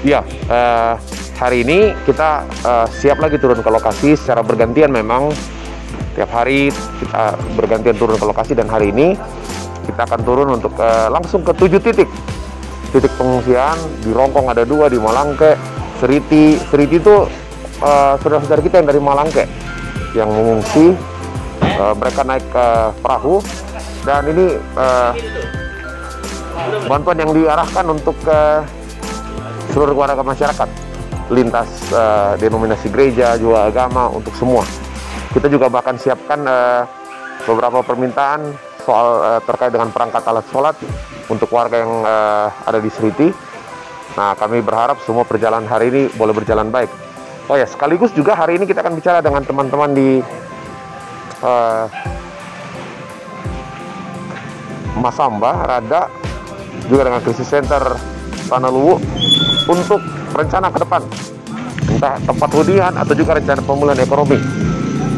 Ya, hari ini kita siap lagi turun ke lokasi secara bergantian. Memang tiap hari kita bergantian turun ke lokasi, dan hari ini kita akan turun untuk langsung ke 7 titik pengungsian. Di Rongkong ada 2, di Malangke, Seriti itu saudara-saudara kita yang dari Malangke yang mengungsi. Mereka naik ke perahu, dan ini bantuan yang diarahkan untuk seluruh warga masyarakat lintas denominasi gereja, juga agama, untuk semua. Kita juga bahkan siapkan beberapa permintaan soal terkait dengan perangkat alat sholat untuk warga yang ada di Seriti. Nah, kami berharap semua perjalanan hari ini boleh berjalan baik. Oh ya, sekaligus juga hari ini kita akan bicara dengan teman-teman di Masamba, Rada, juga dengan krisis center Tanah Luwu untuk rencana ke depan, entah tempat hunian atau juga rencana pemulihan ekonomi.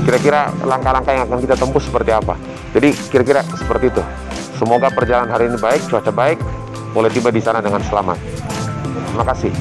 Kira-kira langkah-langkah yang akan kita tempuh seperti apa. Jadi kira-kira seperti itu. Semoga perjalanan hari ini baik, cuaca baik, boleh tiba di sana dengan selamat. Terima kasih.